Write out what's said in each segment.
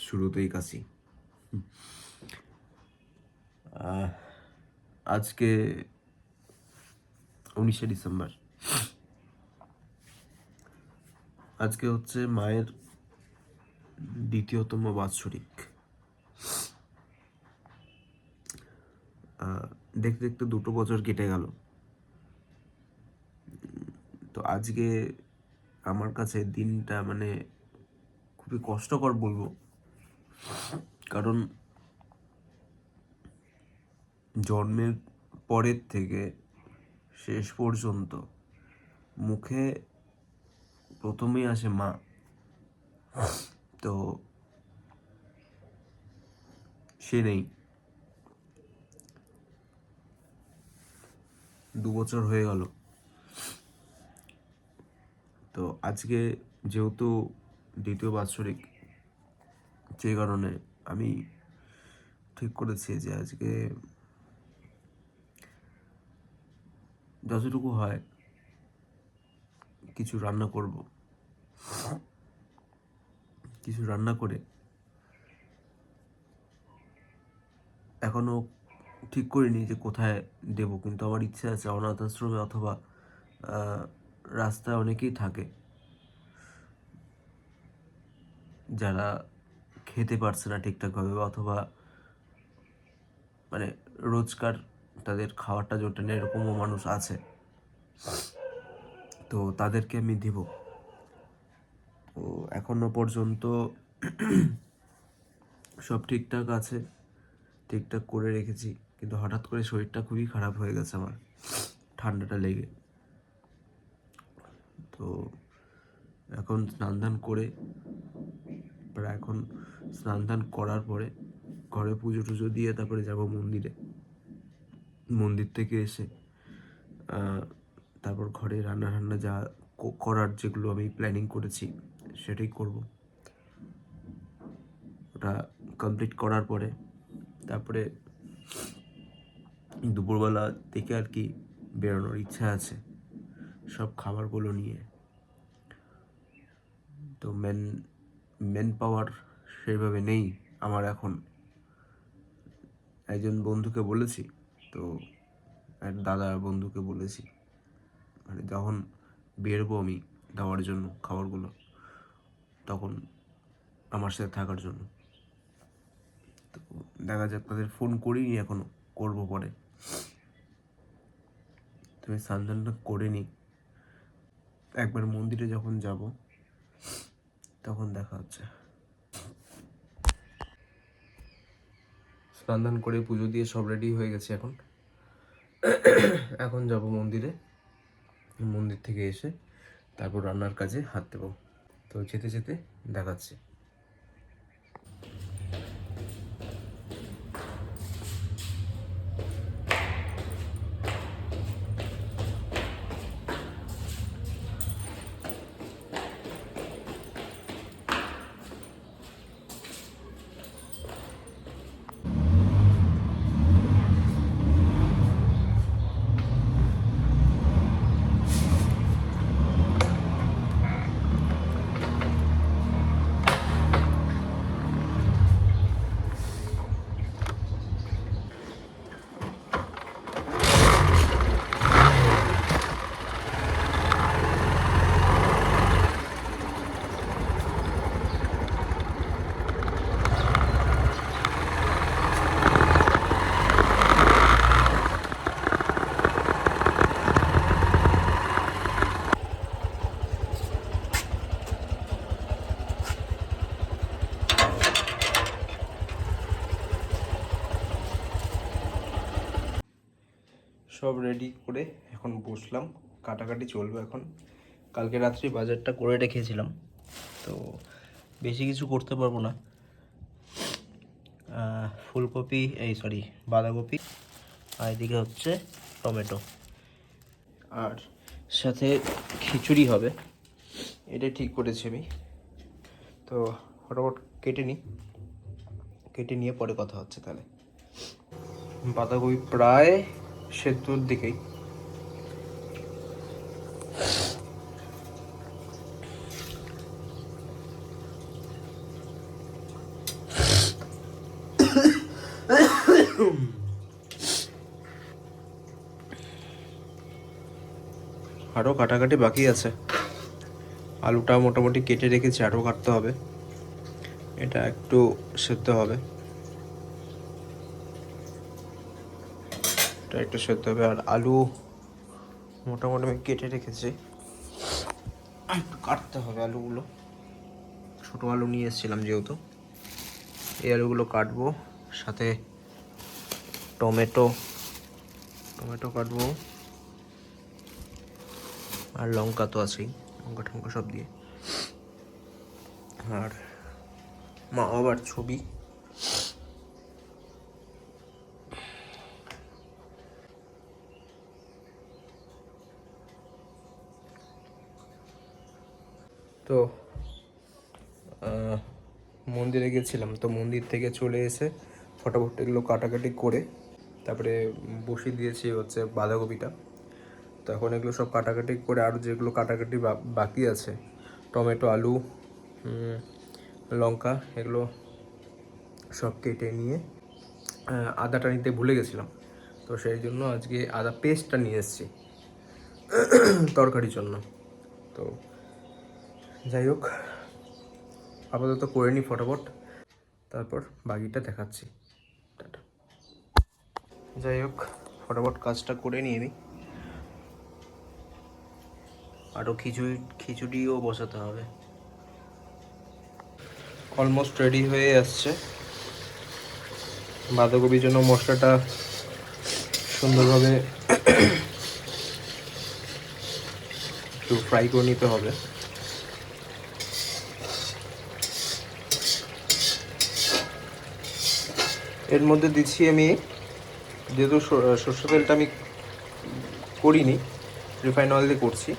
শুরুতেই কাশি। আজকে 19শে ডিসেম্বর। আজকে হচ্ছে মায়ের দ্বিতীয়তম বাৎসরিক। দেখতে দেখতে 2 বছর কেটে গেল। তো আজকে আমার কাছে দিনটা মানে খুবই কষ্টকর বলবো, কারণ জন্মের পরের থেকে শেষ পর্যন্ত মুখে প্রথমেই আসে মা। তো সে নেই, 2 বছর হয়ে গেল। তো আজকে যেহেতু দ্বিতীয় বাৎসরিক, যে কারণে আমি ঠিক করেছি যে আজকে যতটুকু হয় কিছু রান্না করব। কিছু রান্না করে এখনো ঠিক করিনি যে কোথায় দেব, কিন্তু আমার ইচ্ছে আছে অনাথ আশ্রমে অথবা রাস্তায় অনেকেই থাকে যারা খেতে পারছে না ঠিকঠাকভাবে, অথবা মানে রোজকার তাদের খাওয়াটা জোটে না, এরকমও মানুষ আছে। তো তাদেরকে আমি দেব। তো এখনো পর্যন্ত সব ঠিকঠাক আছে, ঠিকঠাক করে রেখেছি, কিন্তু হঠাৎ করে শরীরটা খুবই খারাপ হয়ে গেছে আমার, ঠান্ডাটা লেগে। তো এখন স্নান করে এখন স্নান করার পরে ঘরে পুজো টুজো দিয়ে তারপরে যাব মন্দিরে। মন্দির থেকে এসে তারপর ঘরে রান্না যা করার, যেগুলো আমি প্ল্যানিং করেছি সেটাই করব। ওটা কমপ্লিট করার পরে তারপরে দুপুরবেলা থেকে আর কি বেরোনোর ইচ্ছা আছে সব খাবারগুলো নিয়ে। তো মেন পাওয়ার সেইভাবে নেই আমার এখন। একজন বন্ধুকে বলেছি, তো এক দাদার বন্ধুকে বলেছি মানে যখন বেরোবো আমি দেওয়ার জন্য খাবারগুলো, তখন আমার সাথে থাকার জন্য। তো দেখা যাক, তাদের ফোন করিনি এখনো, করবো পরে। তুমি স্নানটা করে নি, একবার মন্দিরে যখন যাব তখন দেখা হচ্ছে। স্নান করে পুজো দিয়ে সব রেডি হয়ে গেছে। এখন যাব মন্দিরে। মন্দির থেকে এসে তারপর রান্নার কাজে হাত দেবো। তো যেতে যেতে দেখাচ্ছি। সব রেডি করে এখন বসলাম, কাটাকাটি চলবে এখন। কালকে রাত্রি বাজারটা করে রেখেছিলাম, তো বেশি কিছু করতে পারবো না। ফুলকপি, বাঁধাকপি, আর এদিকে হচ্ছে টমেটো, আর সাথে খিচুড়ি হবে, এটা ঠিক করেছি আমি। তো ফটাফট কেটে নিয়ে পরে কথা হচ্ছে তাহলে। বাঁধাকপি প্রায় সেদ্ধর দিকেই। আরও কাটাকাটি বাকি আছে। আলুটা মোটামুটি কেটে রেখেছি, আরও কাটতে হবে। এটা একটু সেদ্ধ হবে, এটা একটু সেদ্ধ হবে। আর আলু মোটামুটি আমি কেটে রেখেছি, একটু কাটতে হবে আলুগুলো। ছোটো আলু নিয়ে এসেছিলাম যেহেতু, এই আলুগুলো কাটবো। সাথে টমেটো কাটবো, আর লঙ্কা তো আছেই, লঙ্কা টঙ্কা সব দিয়ে। আর মা বাবার ছবি, তো মন্দিরে গেছিলাম, তো মন্দির থেকে চলে এসে ফটাফট এগুলো কাটাকাটি করে তারপরে বসিয়ে দিয়েছি হচ্ছে বাঁধাকপিটা। তো এখন এগুলো সব কাটাকাটি করে, আরও যেগুলো কাটাকাটি বাকি আছে, টমেটো, আলু, লঙ্কা, এগুলো সব কেটে নিয়ে আদাটা নিতে ভুলে গেছিলাম, তো সেই জন্য আজকে আদা পেস্টটা নিয়ে এসেছি তরকারির জন্য। তো যাই হোক, আপাতত করে নিই ফটাফট, তারপর বাকিটা দেখাচ্ছি। টাটা। যাই হোক, ফটাফট কাজটা করে নিয়ে নিই। আরও খিচুড়িও বসাতে হবে। অলমোস্ট রেডি হয়ে আসছে। বাঁধাকপির জন্য মশলাটা সুন্দরভাবে একটু ফ্রাই করে নিতে হবে। এর মধ্যে দিচ্ছি আমি, যেহেতু সর্ষে তেলটা আমি করিনি, রিফাইন অয়েল দিয়ে করছি,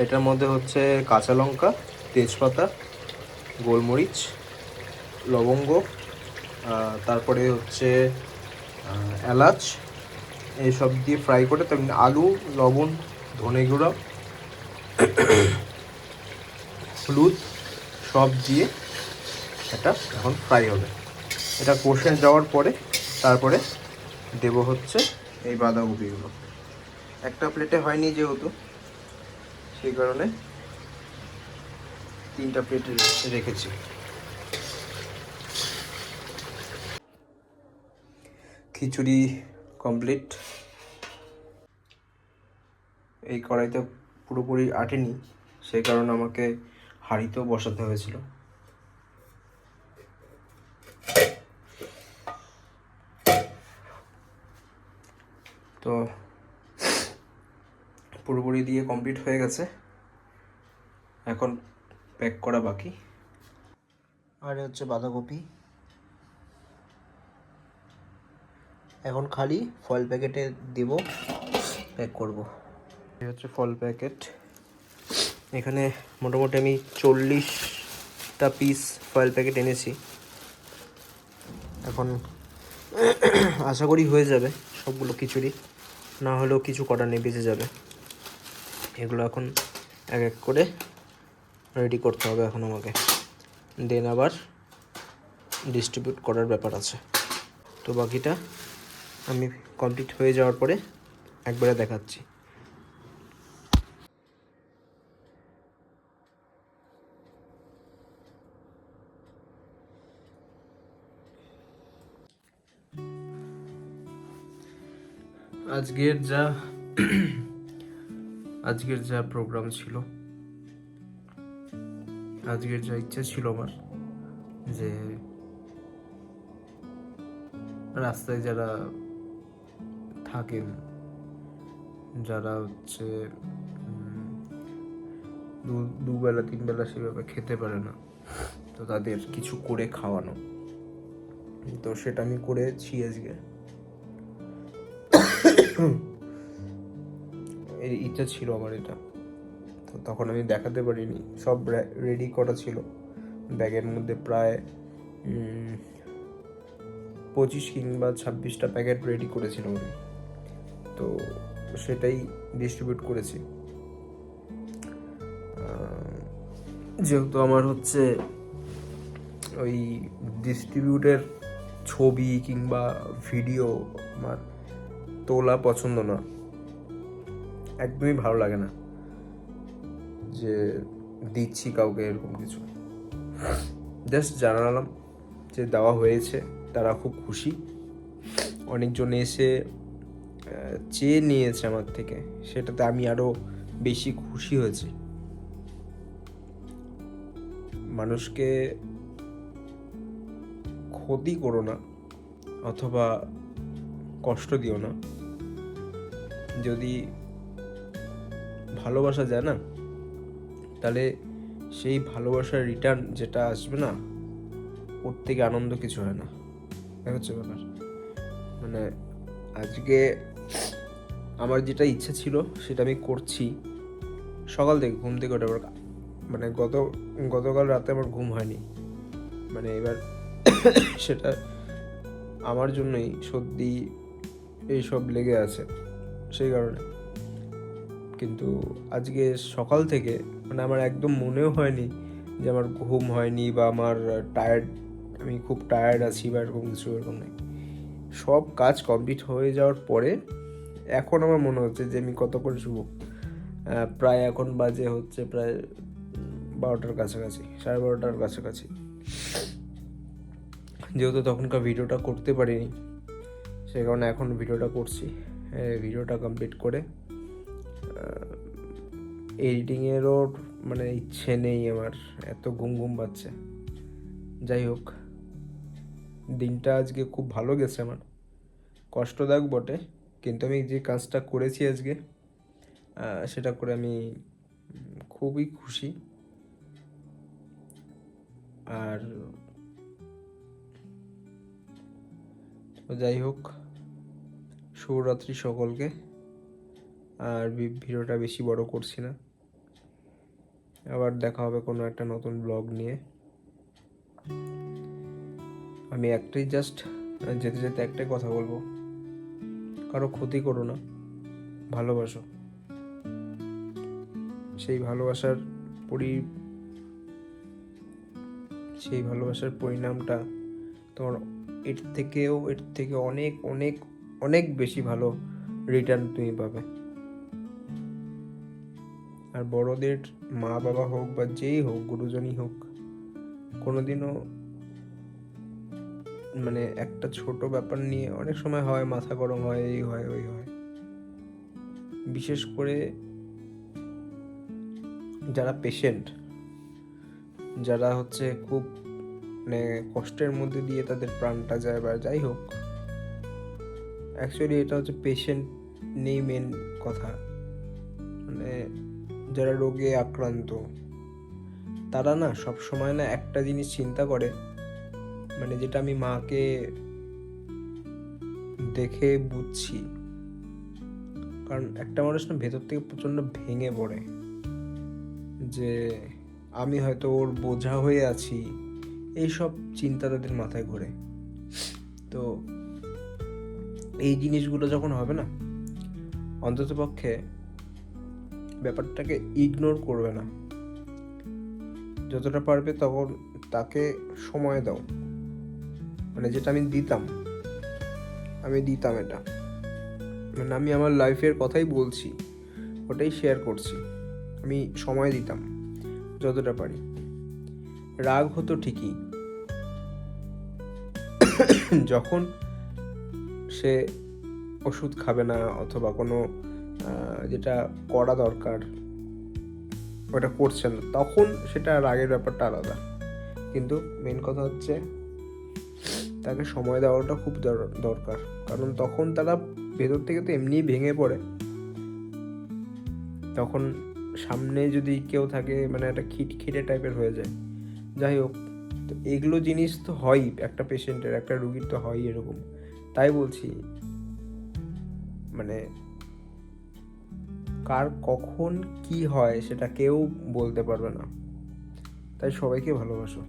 এটার মধ্যে হচ্ছে কাঁচা লঙ্কা, তেজপাতা, গোলমরিচ, লবঙ্গ, তারপরে হচ্ছে এলাচ, এইসব দিয়ে ফ্রাই করে তেমনি আলু, লবণ, ধনে গুঁড়ো, হলুদ সব দিয়ে এটা এখন ফ্রাই হবে। এটা কষে যাওয়ার পরে তারপরে দেব হচ্ছে এই বাঁধাকপিগুলো। একটা প্লেটে হয়নি যেহেতু, সেই কারণে 3টা প্লেটে রেখেছি। খিচুড়ি কমপ্লিট। এই কড়াইতে পুরোপুরি আটেনি, সেই কারণে আমাকে হাঁড়িতেও বসাতে হয়েছিল। তো পুরোপুরি দিয়ে কমপ্লিট হয়ে গেছে, এখন প্যাক করা বাকি। আর হচ্ছে বাঁধাকপি, এখন খালি ফয়েল প্যাকেটে দেব, প্যাক করব। এই হচ্ছে ফয়েল প্যাকেট। এখানে মোটামুটি আমি 40টা পিস ফয়েল প্যাকেট এনেছি। এখন আশা করি হয়ে যাবে সবগুলো খিচুড়ি, না হলেও কিছু করার নেই, বেঁচে যাবে। এগুলো এখন এক এক করে রেডি করতে হবে এখন আমাকে, দেন আবার ডিস্ট্রিবিউট করার ব্যাপার আছে। তো বাকিটা আমি কমপ্লিট হয়ে যাওয়ার পরে একবারে দেখাচ্ছি। আজকের যা প্রোগ্রাম ছিল, আজকের যা ইচ্ছা ছিল আমার, যে রাস্তায় যারা থাকেন, যারা হচ্ছে দুবেলা 3 বেলা সেভাবে খেতে পারে না, তো তাদের কিছু করে খাওয়ানো। তো সেটা আমি করেছি আজকে। এই ইচ্ছা ছিল আমার এটা, তো তখন আমি দেখাতে পারিনি। সব রেডি করা ছিল, ব্যাগের মধ্যে প্রায় 25 কিংবা 26টা প্যাকেট রেডি করেছিলাম আমি, তো সেটাই ডিস্ট্রিবিউট করেছি। যেহেতু আমার হচ্ছে ওই ডিস্ট্রিবিউটের ছবি কিংবা ভিডিও আমার তোলা পছন্দ না, একদমই ভালো লাগে না যে দিচ্ছি কাউকে এরকম কিছু। জাস্ট জানালাম যে দেওয়া হয়েছে, তারা খুব খুশি। অনেকজন এসে চেয়ে নিয়েছে আমার থেকে, সেটাতে আমি আরও বেশি খুশি হয়েছি। মানুষকে ক্ষতি করো না অথবা কষ্ট দিও না। যদি ভালোবাসা যায় না, তাহলে সেই ভালোবাসার রিটার্ন যেটা আসবে না, ওর থেকে আনন্দ কিছু হয় না। এটা হচ্ছে ব্যাপার। মানে আজকে আমার যেটা ইচ্ছা ছিল সেটা আমি করছি। সকাল থেকে ঘুম থেকে ওঠার পর মানে গতকাল রাতে আমার ঘুম হয়নি। মানে এবার সেটা আমার জন্যই সত্যি এইসব লেগে আছে, সেই কারণে। কিন্তু আজকে সকাল থেকে মানে আমার একদম মনেও হয়নি যে আমার ঘুম হয়নি বা আমার আমি খুব টায়ার্ড আছি বা এরকম কিছু, এরকম নেই। সব কাজ কমপ্লিট হয়ে যাওয়ার পরে এখন আমার মনে হচ্ছে যে আমি কতক্ষণ শুবো। প্রায় এখন বাজে হচ্ছে প্রায় 12টার কাছাকাছি, 12:30টার কাছাকাছি। যেহেতু তখনকার ভিডিওটা করতে পারিনি, সেই কারণে এখন ভিডিওটা করছি। ভিডিওটা কমপ্লিট করে এডিটিংয়েরও মানে ইচ্ছে নেই আমার, এত ঘুম পাচ্ছে। যাই হোক, দিনটা আজকে খুব ভালো গেছে আমার। কষ্টদায়ক বটে, কিন্তু আমি যে কাজটা করেছি আজকে সেটা করে আমি খুবই খুশি। আর যাই হোক, শুভরাত্রি সকলকে। আর ভিডিওটা বেশি বড় করছি না, আবার দেখা হবে কোনো একটা নতুন ব্লগ নিয়ে। আমি যেতে যেতে একটাই কথা বলবো, কারো ক্ষতি করো না, ভালোবাসো। সেই ভালোবাসার পরিণামটা তোমার এর থেকে অনেক অনেক অনেক বেশি ভালো রিটার্ন তুমি পাবে। আর বড়দের মা বাবা হোক বা যেই হোক, গুরুজনই হোক, কোনোদিনও মানে একটা ছোট ব্যাপার নিয়ে অনেক সময় হয় মাথা গরম হয়, এই হয় ওই হয়। বিশেষ করে যারা পেশেন্ট, যারা হচ্ছে খুব মানে কষ্টের মধ্যে দিয়ে তাদের প্রাণটা যায় বা যাই হোক, অ্যাকচুয়ালি এটা হচ্ছে পেশেন্ট নেই মেন কথা। মানে যারা রোগে আক্রান্ত, তারা না সব সময় না একটা জিনিস চিন্তা করে, মানে যেটা আমি মাকে দেখে বুঝছি। কারণ একটা মানুষ না ভেতর থেকে প্রচণ্ড ভেঙে পড়ে যে আমি হয়তো ওর বোঝা হয়ে আছি, এইসব চিন্তা তাদের মাথায় ঘোরে। তো এই জিনিসগুলো যখন হবে না, অন্ততপক্ষে ব্যাপারটাকে ইগনোর করবে না। যতটা পারবে তখন তাকে সময় দাও। মানে যেটা আমি দিতাম এটা, মানে আমি আমার লাইফের কথাই বলছি, ওটাই শেয়ার করছি। আমি সময় দিতাম যতটা পারি। রাগ হতো ঠিকই, যখন সে ওষুধ খাবে না অথবা কোনো যেটা করা দরকার ওটা করছে না, তখন সেটা রাগের ব্যাপারটা আলাদা। কিন্তু মেন কথা হচ্ছে তাকে সময় দেওয়াটা খুব দরকার। কারণ তখন তারা ভেতর থেকে তো এমনিই ভেঙে পড়ে। তখন সামনে যদি কেউ থাকে মানে একটা খিটখিটে টাইপের হয়ে যায়। যাই হোক, তো এগুলো জিনিস তো হয়ই, একটা পেশেন্টের, একটা রুগীর তো হয়ই এরকম। তাই বলছি, মানে কার কখন কি হয় সেটা কেউ বলতে পারবে না। তাই সবাইকে ভালোবাসো,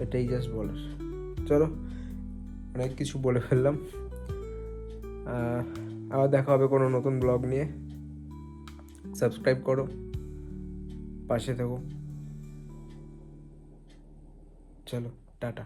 এটাই জাস্ট বলার। চলো, অনেক কিছু বলে ফেললাম। আবার দেখা হবে কোনো নতুন ব্লগ নিয়ে। সাবস্ক্রাইব করো, পাশে থেকো। চলো, টাটা।